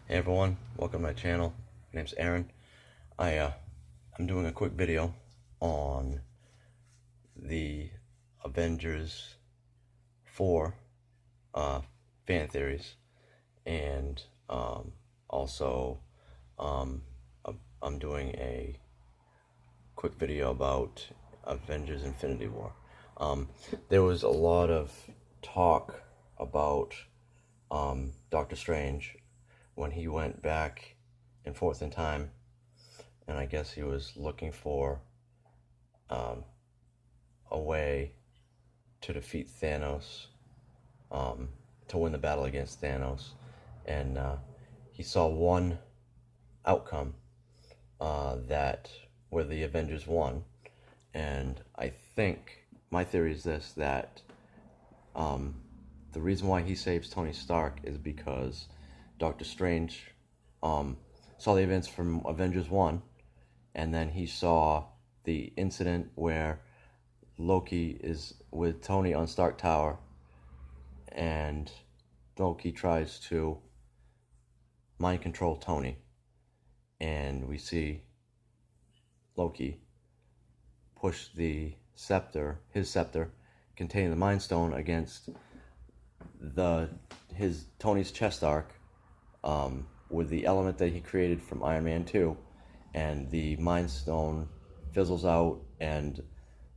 Hey everyone, welcome to my channel. My name's Aaron. I'm doing a quick video on the Avengers 4 fan theories, and also um, I'm doing a quick video about Avengers Infinity War. There was a lot of talk about Doctor Strange when he went back and forth in time, and I guess he was looking for a way to defeat Thanos, to win the battle against Thanos, and he saw one outcome that where the Avengers won, and I think my theory is this, that the reason why he saves Tony Stark is because Doctor Strange saw the events from Avengers 1, and then he saw the incident where Loki is with Tony on Stark Tower, and Loki tries to mind control Tony, and we see Loki push the scepter, his scepter, containing the Mind Stone against Tony's chest arc, with the element that he created from Iron Man 2, and the Mind Stone fizzles out, and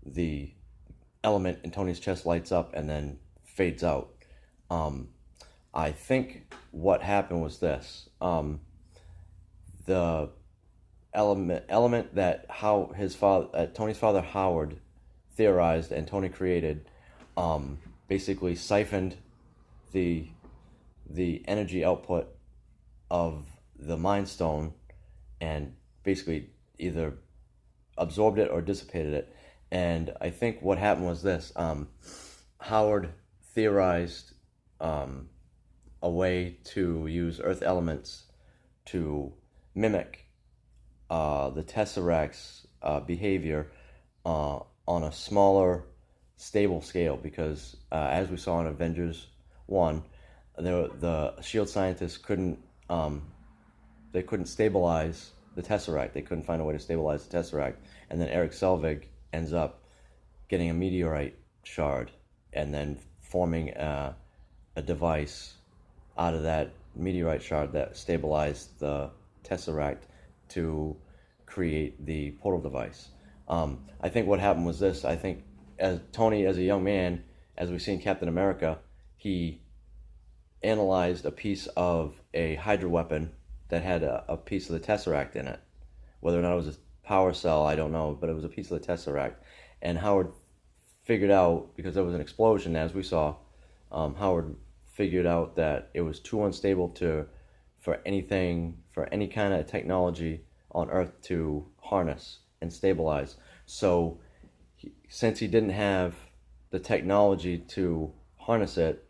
the element in Tony's chest lights up and then fades out. I think what happened was this: the element that Tony's father Howard theorized and Tony created, basically siphoned the energy output of the Mind Stone, and basically either absorbed it or dissipated it. And I think what happened was this: Howard theorized a way to use Earth elements to mimic the Tesseract's behavior on a smaller, stable scale, because as we saw in Avengers 1, the SHIELD scientists couldn't stabilize the Tesseract. They couldn't find a way to stabilize the Tesseract, and then Eric Selvig ends up getting a meteorite shard and then forming a device out of that meteorite shard that stabilized the Tesseract to create the portal device. I think what happened was this: I think Tony, as a young man, as we see in Captain America, he analyzed a piece of a Hydra weapon that had a piece of the Tesseract in it. Whether or not it was a power cell, I don't know, but it was a piece of the Tesseract. And Howard figured out, because there was an explosion, as we saw, Howard figured out that it was too unstable for any kind of technology on Earth to harness and stabilize. So since he didn't have the technology to harness it,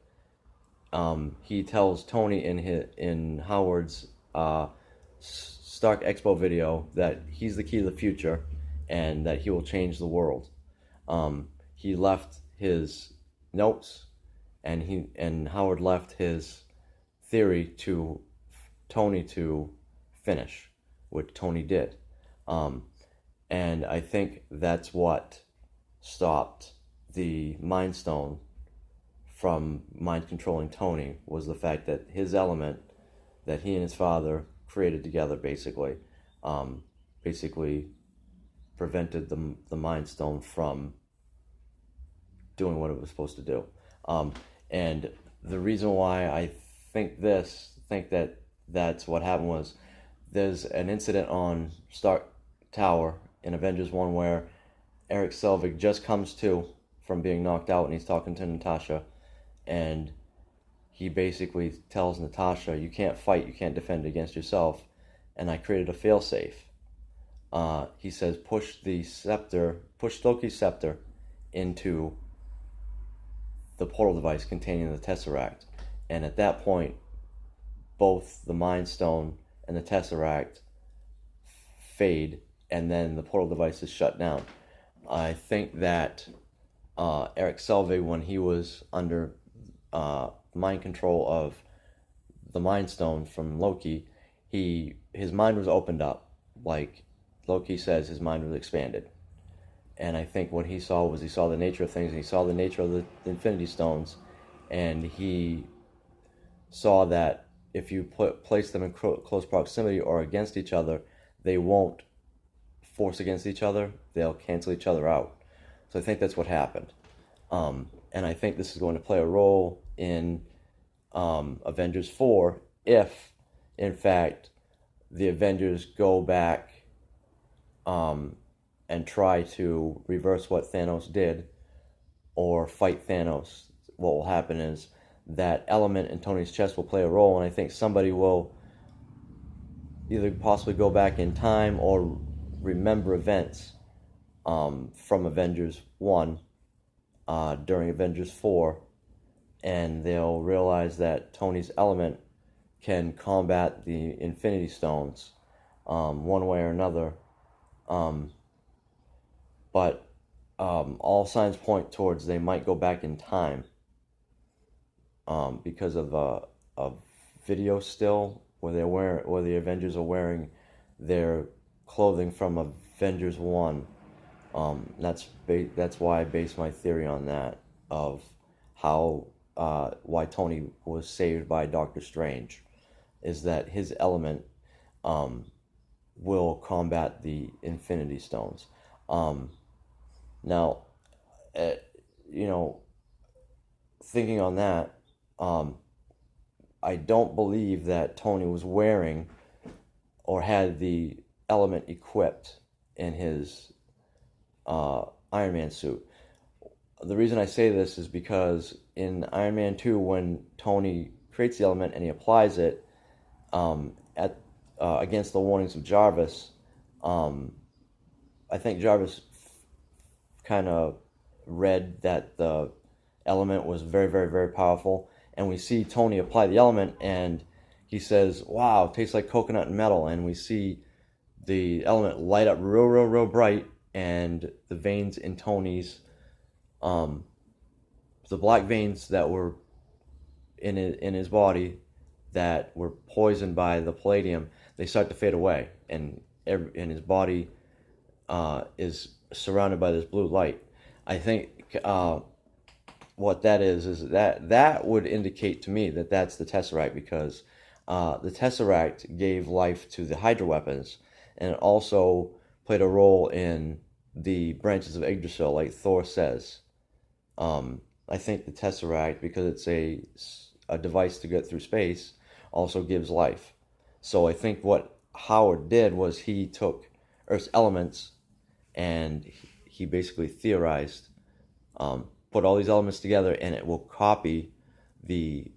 he tells Tony in Howard's Stark Expo video that he's the key to the future and that he will change the world. He left his notes, and Howard left his theory to Tony to finish, which Tony did. And I think that's what stopped the Mind Stone from mind controlling Tony, was the fact that his element that he and his father created together basically prevented the Mind Stone from doing what it was supposed to do. And the reason why I think that that's what happened was, there's an incident on Stark Tower in Avengers 1 where Eric Selvig just comes to from being knocked out, and he's talking to Natasha, and he basically tells Natasha, "You can't fight, you can't defend against yourself, and I created a failsafe." He says, push Loki's scepter into the portal device containing the Tesseract. And at that point, both the Mind Stone and the Tesseract fade, and then the portal device is shut down. I think that Eric Selvig, when he was under mind control of the Mind Stone from Loki, his mind was opened up, like Loki says, his mind was expanded. And I think what he saw was he saw the nature of things, and he saw the nature of the Infinity Stones, and he saw that if you place them in close proximity or against each other, they won't force against each other. They'll cancel each other out. So I think that's what happened. And I think this is going to play a role in Avengers 4 if, in fact, the Avengers go back and try to reverse what Thanos did or fight Thanos. What will happen is that element in Tony's chest will play a role, and I think somebody will either possibly go back in time or remember events from Avengers 1 during Avengers 4, and they'll realize that Tony's element can combat the Infinity Stones one way or another. But all signs point towards they might go back in time because of a video still where the Avengers are wearing their clothing from Avengers 1. That's why I base my theory on that, of how why Tony was saved by Doctor Strange, is that his element will combat the Infinity Stones. Now, thinking on that, I don't believe that Tony was wearing or had the element equipped in his Iron Man suit. The reason I say this is because in Iron Man 2, when Tony creates the element and he applies it against the warnings of Jarvis, I think Jarvis kind of read that the element was very, very, very powerful, and we see Tony apply the element, and he says, "Wow, it tastes like coconut and metal," and we see the element light up real, real, real bright, and the veins in Tony's, the black veins that were in his body that were poisoned by the palladium, they start to fade away, and his body is surrounded by this blue light. I think what that is that would indicate to me that that's the Tesseract, because the Tesseract gave life to the Hydra weapons, and it also played a role in the branches of Yggdrasil, like Thor says. I think the Tesseract, because it's a device to get through space, also gives life. So I think what Howard did was he took Earth's elements and he basically theorized, put all these elements together, and it will copy the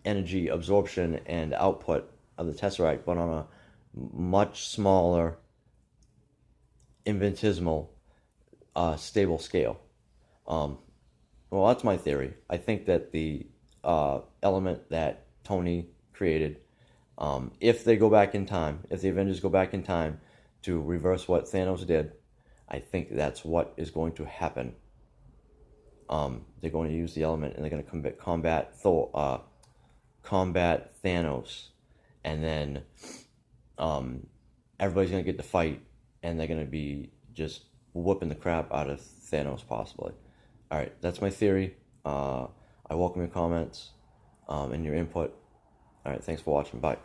energy absorption and output of the Tesseract, but on a much smaller, infinitesimal, stable scale. Well, that's my theory. I think that the element that Tony created, if they go back in time, if the Avengers go back in time to reverse what Thanos did, I think that's what is going to happen. They're going to use the element, and they're going to combat Thanos, and then everybody's going to get to fight, and they're going to be just whooping the crap out of Thanos, possibly. All right, that's my theory. I welcome your comments and your input. All right, thanks for watching. Bye.